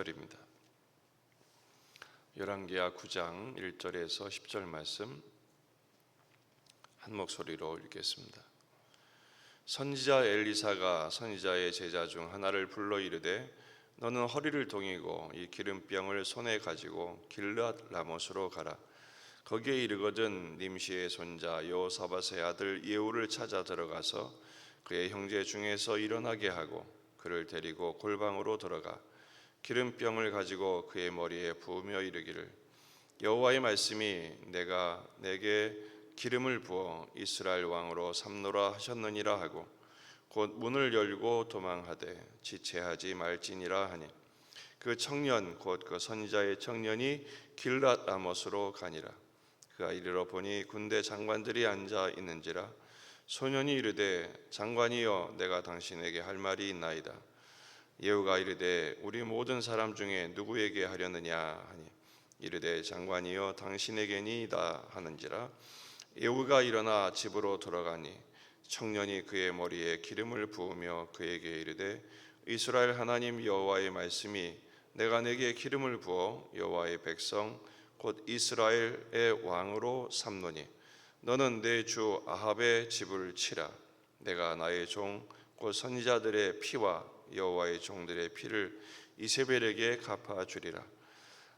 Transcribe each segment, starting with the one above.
10절입니다. 열왕기하 9장 1절에서 10절 말씀 한 목소리로 읽겠습니다. 선지자 엘리사가 선지자의 제자 중 하나를 불러 이르되 너는 허리를 동이고 이 기름병을 손에 가지고 길르앗 라못으로 가라. 거기에 이르거든 님시의 손자 여호사밧의 아들 예후를 찾아 들어가서 그의 형제 중에서 일어나게 하고 그를 데리고 골방으로 들어가 기름병을 가지고 그의 머리에 부으며 이르기를 여호와의 말씀이 내가 내게 기름을 부어 이스라엘 왕으로 삼노라 하셨느니라 하고 곧 문을 열고 도망하되 지체하지 말지니라 하니 그 청년 곧 그 선지자의 청년이 길르앗 라못으로 가니라. 그가 이르러 보니 군대 장관들이 앉아 있는지라. 소년이 이르되 장관이여 내가 당신에게 할 말이 있나이다. 예후가 이르되 우리 모든 사람 중에 누구에게 하려느냐 하니 이르되 장관이여 당신에게니이다 하는지라. 예후가 일어나 집으로 들어가니 청년이 그의 머리에 기름을 부으며 그에게 이르되 이스라엘 하나님 여호와의 말씀이 내가 내게 기름을 부어 여호와의 백성 곧 이스라엘의 왕으로 삼노니 너는 내 주 아합의 집을 치라. 내가 나의 종 곧 선지자들의 피와 여호와의 종들의 피를 이세벨에게 갚아주리라.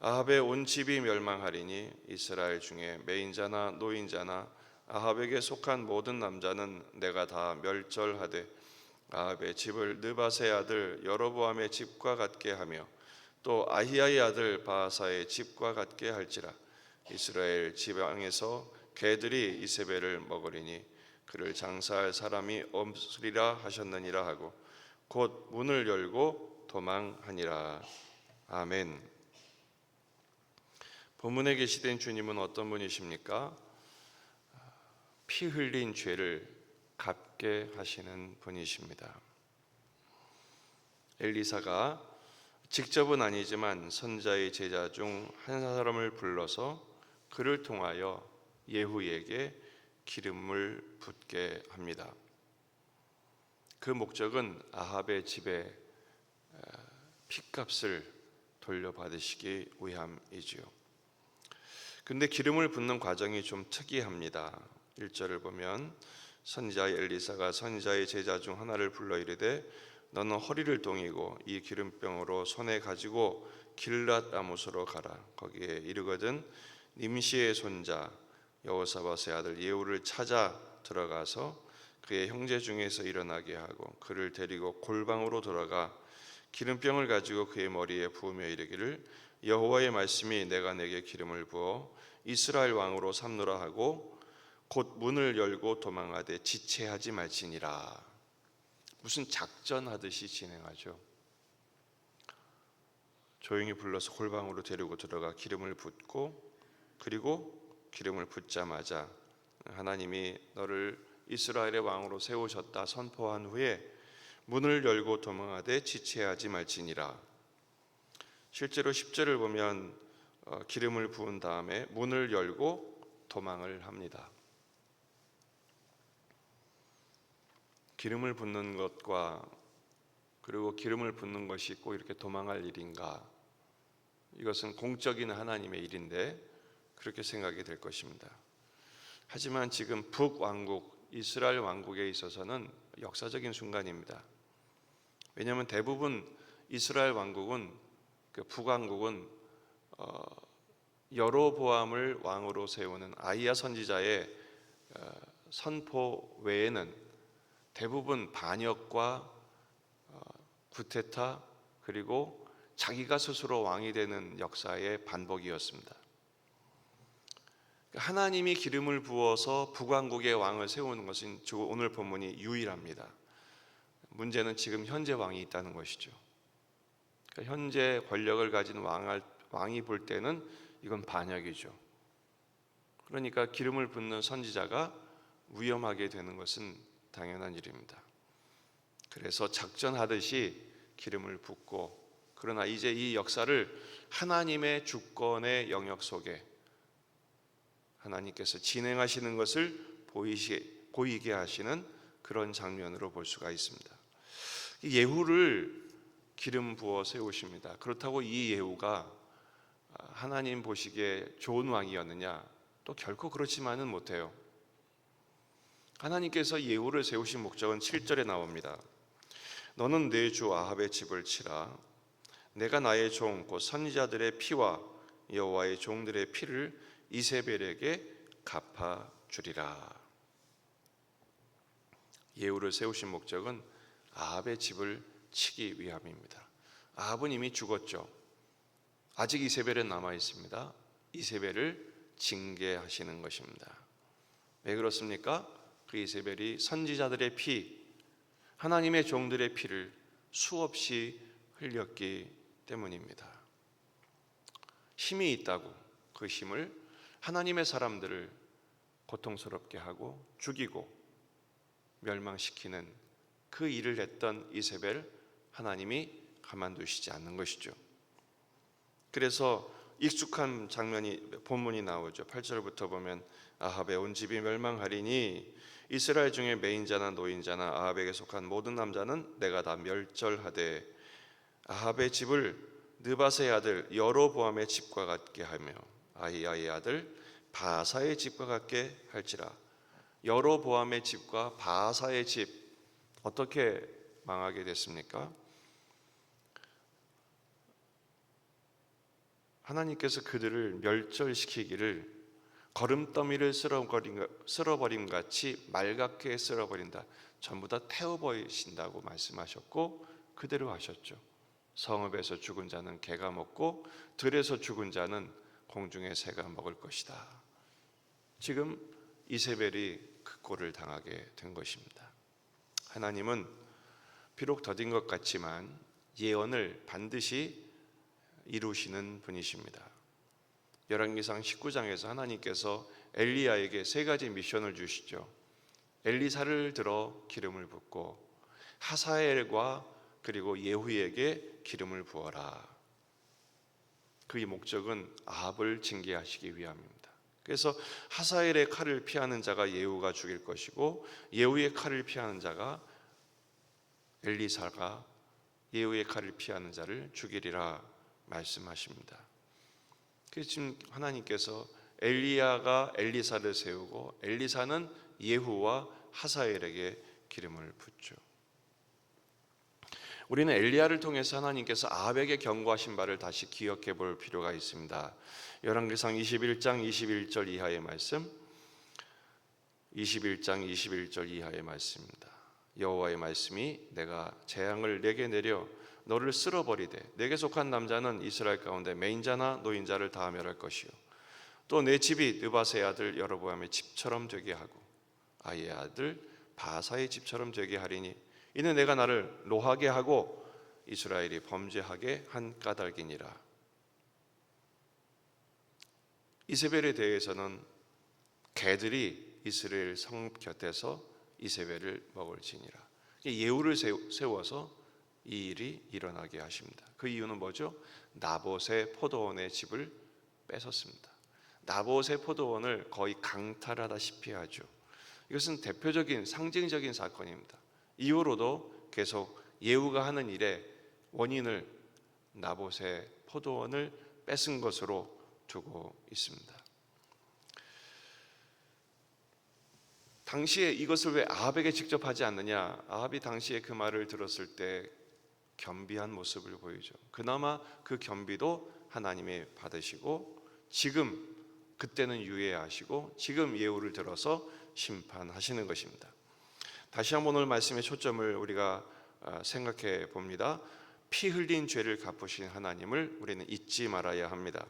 아합의 온 집이 멸망하리니 이스라엘 중에 매인자나 노인자나 아합에게 속한 모든 남자는 내가 다 멸절하되 아합의 집을 느밧의 아들 여로보암의 집과 같게 하며 또 아히야의 아들 바하사의 집과 같게 할지라. 이스라엘 지방에서 개들이 이세벨을 먹으리니 그를 장사할 사람이 없으리라 하셨느니라 하고 곧 문을 열고 도망하니라. 아멘. 본문에 계시된 주님은 어떤 분이십니까? 피 흘린 죄를 갚게 하시는 분이십니다. 엘리사가 직접은 아니지만 선지자의 제자 중 한 사람을 불러서 그를 통하여 예후에게 기름을 붓게 합니다. 그 목적은 아합의 집에 핏값을 돌려받으시기 위함이지요. 근데 기름을 붓는 과정이 좀 특이합니다. 1절을 보면 선지자 엘리사가 선지자의 제자 중 하나를 불러 이르되 너는 허리를 동이고 이 기름병으로 손에 가지고 길르앗 라못으로 가라. 거기에 이르거든 님시의 손자 여호사밧의 아들 예후를 찾아 들어가서 그의 형제 중에서 일어나게 하고 그를 데리고 골방으로 들어가 기름병을 가지고 그의 머리에 부으며 이르기를 여호와의 말씀이 내가 내게 기름을 부어 이스라엘 왕으로 삼노라 하고 곧 문을 열고 도망하되 지체하지 말지니라. 무슨 작전하듯이 진행하죠. 조용히 불러서 골방으로 데리고 들어가 기름을 붓고 그리고 기름을 붓자마자 하나님이 너를 이스라엘의 왕으로 세우셨다 선포한 후에 문을 열고 도망하되 지체하지 말지니라. 실제로 10절을 보면 기름을 부은 다음에 문을 열고 도망을 합니다. 기름을 붓는 것과 그리고 기름을 붓는 것이 꼭 이렇게 도망할 일인가? 이것은 공적인 하나님의 일인데 그렇게 생각이 될 것입니다. 하지만 지금 북왕국 이스라엘 왕국에 있어서는 역사적인 순간입니다. 왜냐하면 대부분 이스라엘 왕국은 그 북왕국은 여로보암을 왕으로 세우는 아히야 선지자의 선포 외에는 대부분 반역과 구테타 그리고 자기가 스스로 왕이 되는 역사의 반복이었습니다. 하나님이 기름을 부어서 북왕국의 왕을 세우는 것은 오늘 본문이 유일합니다. 문제는 지금 현재 왕이 있다는 것이죠. 그러니까 현재 권력을 가진 왕이 볼 때는 이건 반역이죠. 그러니까 기름을 붓는 선지자가 위험하게 되는 것은 당연한 일입니다. 그래서 작전하듯이 기름을 붓고 그러나 이제 이 역사를 하나님의 주권의 영역 속에 하나님께서 진행하시는 것을 보이게 하시는 그런 장면으로 볼 수가 있습니다. 예후를 기름 부어 세우십니다. 그렇다고 이 예후가 하나님 보시기에 좋은 왕이었느냐? 또 결코 그렇지만은 못해요. 하나님께서 예후를 세우신 목적은 7절에 나옵니다. 너는 내 주 아합의 집을 치라. 내가 나의 종 곧 선지자들의 피와 여호와의 종들의 피를 이세벨에게 갚아 주리라. 예후를 세우신 목적은 아합의 집을 치기 위함입니다. 아합은 이미 죽었죠. 아직 이세벨은 남아 있습니다. 이세벨을 징계하시는 것입니다. 왜 그렇습니까? 그 이세벨이 선지자들의 피, 하나님의 종들의 피를 수없이 흘렸기 때문입니다. 힘이 있다고 그 힘을 하나님의 사람들을 고통스럽게 하고 죽이고 멸망시키는 그 일을 했던 이세벨, 하나님이 가만두시지 않는 것이죠. 그래서 익숙한 장면이 본문이 나오죠. 8절부터 보면 아합의 온 집이 멸망하리니 이스라엘 중에 매인자나 노인자나 아합에게 속한 모든 남자는 내가 다 멸절하되 아합의 집을 느바세의 아들 여로보암의 집과 같게 하며 아히야의 아들 바사의 집과 같게 할지라. 여로보암의 집과 바사의 집 어떻게 망하게 됐습니까? 하나님께서 그들을 멸절시키기를 거름더미를 쓸어버림 같이 말갛게 쓸어버린다. 전부 다 태워버리신다고 말씀하셨고 그대로 하셨죠. 성읍에서 죽은 자는 개가 먹고 들에서 죽은 자는 공중의 새가 먹을 것이다. 지금 이세벨이 그 꼴을 당하게 된 것입니다. 하나님은 비록 더딘 것 같지만 예언을 반드시 이루시는 분이십니다. 열왕기상 19장에서 하나님께서 엘리야에게 세 가지 미션을 주시죠. 엘리사를 들어 기름을 붓고 하사엘과 그리고 예후에게 기름을 부어라. 그의 목적은 아합을 징계하시기 위함입니다. 그래서 하사엘의 칼을 피하는 자가 예후가 죽일 것이고 예후의 칼을 피하는 자가 엘리사가 예후의 칼을 피하는 자를 죽이리라 말씀하십니다. 그래서 지금 하나님께서 엘리야가 엘리사를 세우고 엘리사는 예후와 하사엘에게 기름을 붓죠. 우리는 엘리야를 통해서 하나님께서 아합에게 경고하신 바를 다시 기억해 볼 필요가 있습니다. 열왕기상 21장 21절 이하의 말씀, 21장 21절 이하의 말씀입니다. 여호와의 말씀이 내가 재앙을 내게 내려 너를 쓸어버리되 내게 속한 남자는 이스라엘 가운데 매인자나 노인자를 다 멸할 것이요 또 내 집이 느바세의 아들 여로보암의 집처럼 되게 하고 아히의 아들 바사의 집처럼 되게 하리니 이는 내가 나를 노하게 하고 이스라엘이 범죄하게 한 까닭이니라. 이세벨에 대해서는 개들이 이스라엘 성읍 곁에서 이세벨을 먹을지니라. 예후를 세워서 이 일이 일어나게 하십니다. 그 이유는 뭐죠? 나봇의 포도원의 집을 뺏었습니다. 나봇의 포도원을 거의 강탈하다시피 하죠. 이것은 대표적인 상징적인 사건입니다. 이후로도 계속 예후가 하는 일의 원인을 나봇의 포도원을 뺏은 것으로 두고 있습니다. 당시에 이것을 왜 아합에게 직접 하지 않느냐? 아합이 당시에 그 말을 들었을 때 겸비한 모습을 보이죠. 그나마 그 겸비도 하나님이 받으시고 지금 그때는 유예하시고 지금 예후를 들어서 심판하시는 것입니다. 다시 한번 오늘 말씀의 초점을 우리가 생각해 봅니다. 피 흘린 죄를 갚으신 하나님을 우리는 잊지 말아야 합니다.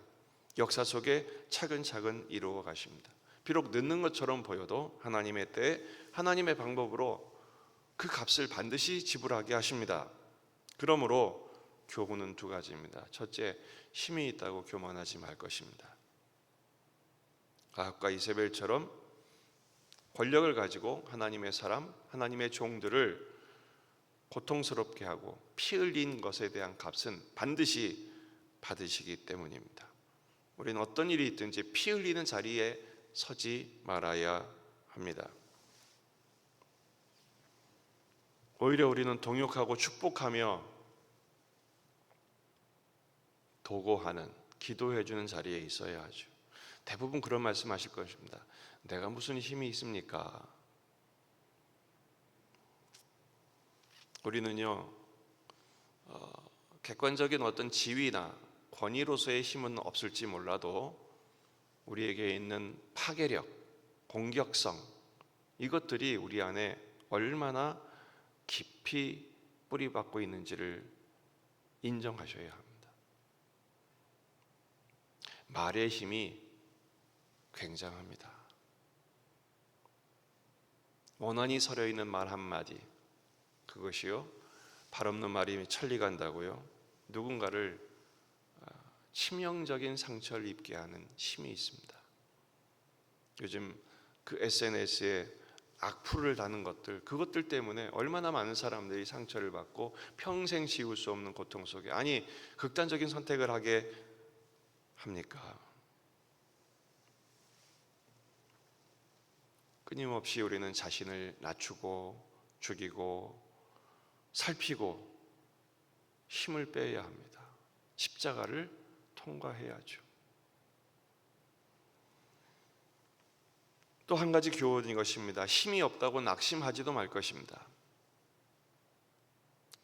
역사 속에 차근차근 이루어 가십니다. 비록 늦는 것처럼 보여도 하나님의 때에 하나님의 방법으로 그 값을 반드시 지불하게 하십니다. 그러므로 교훈은 두 가지입니다. 첫째, 힘이 있다고 교만하지 말 것입니다. 아합과 이세벨처럼 권력을 가지고 하나님의 사람, 하나님의 종들을 고통스럽게 하고 피 흘린 것에 대한 값은 반드시 받으시기 때문입니다. 우리는 어떤 일이 있든지 피 흘리는 자리에 서지 말아야 합니다. 오히려 우리는 동역하고 축복하며 도고하는, 기도해주는 자리에 있어야 하죠. 대부분 그런 말씀하실 것입니다. 내가 무슨 힘이 있습니까? 우리는요, 객관적인 어떤 지위나 권위로서의 힘은 없을지 몰라도 우리에게 있는 파괴력, 공격성, 이것들이 우리 안에 얼마나 깊이 뿌리박고 있는지를 인정하셔야 합니다. 말의 힘이 굉장합니다. 원한이 서려 있는 말 한마디, 그것이요, 발 없는 말이 천리 간다고요. 누군가를 치명적인 상처를 입게 하는 힘이 있습니다. 요즘 그 SNS에 악플을 다는 것들, 그것들 때문에 얼마나 많은 사람들이 상처를 받고 평생 지울 수 없는 고통 속에, 아니 극단적인 선택을 하게 합니까? 끊임없이 우리는 자신을 낮추고 죽이고 살피고 힘을 빼야 합니다. 십자가를 통과해야죠. 또 한 가지 교훈인 것입니다. 힘이 없다고 낙심하지도 말 것입니다.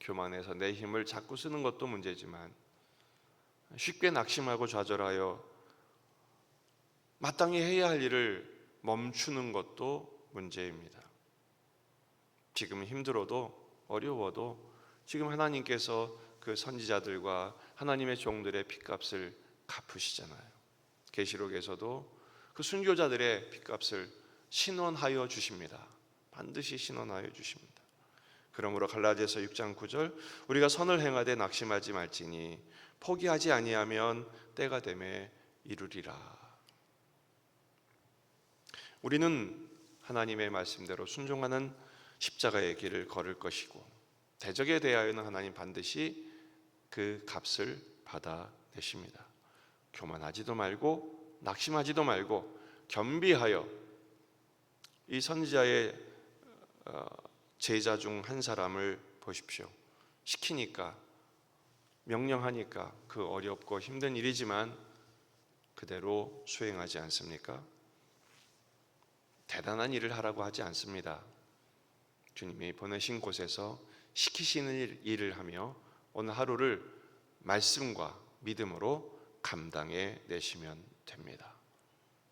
교만해서 내 힘을 자꾸 쓰는 것도 문제지만 쉽게 낙심하고 좌절하여 마땅히 해야 할 일을 멈추는 것도 문제입니다. 지금 힘들어도 어려워도 지금 하나님께서 그 선지자들과 하나님의 종들의 핏값을 갚으시잖아요. 계시록에서도 그 순교자들의 핏값을 신원하여 주십니다. 반드시 신원하여 주십니다. 그러므로 갈라디아서 6장 9절, 우리가 선을 행하되 낙심하지 말지니 포기하지 아니하면 때가 되매 이루리라. 우리는 하나님의 말씀대로 순종하는 십자가의 길을 걸을 것이고 대적에 대하여는 하나님 반드시 그 값을 받아내십니다. 교만하지도 말고 낙심하지도 말고 겸비하여 이 선지자의 제자 중 한 사람을 보십시오. 시키니까, 명령하니까 그 어렵고 힘든 일이지만 그대로 수행하지 않습니까? 대단한 일을 하라고 하지 않습니다. 주님이 보내신 곳에서 시키시는 일을 하며 오늘 하루를 말씀과 믿음으로 감당해 내시면 됩니다.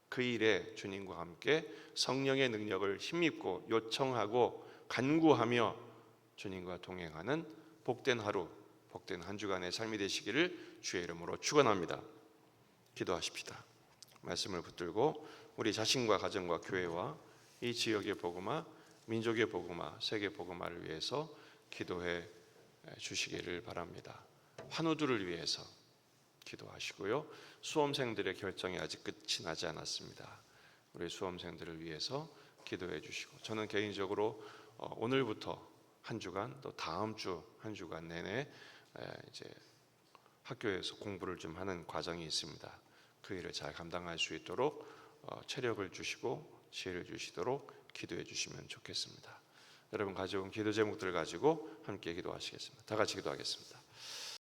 그 일에 주님과 함께 성령의 능력을 힘입고 요청하고 간구하며 주님과 동행하는 복된 하루, 복된 한 주간의 삶이 되시기를 주의 이름으로 축원합니다. 기도하십시다. 말씀을 붙들고 우리 자신과 가정과 교회와 이 지역의 복음화, 민족의 복음화, 세계 복음화를 위해서 기도해 주시기를 바랍니다. 환우들을 위해서 기도하시고요. 수험생들의 결정이 아직 끝이 나지 않았습니다. 우리 수험생들을 위해서 기도해 주시고, 저는 개인적으로 오늘부터 한 주간, 또 다음 주 한 주간 내내 이제 학교에서 공부를 좀 하는 과정이 있습니다. 그 일을 잘 감당할 수 있도록 체력을 주시고 지혜를 주시도록 기도해 주시면 좋겠습니다. 여러분 가져온 기도 제목들을 가지고 함께 기도하시겠습니다. 다 같이 기도하겠습니다.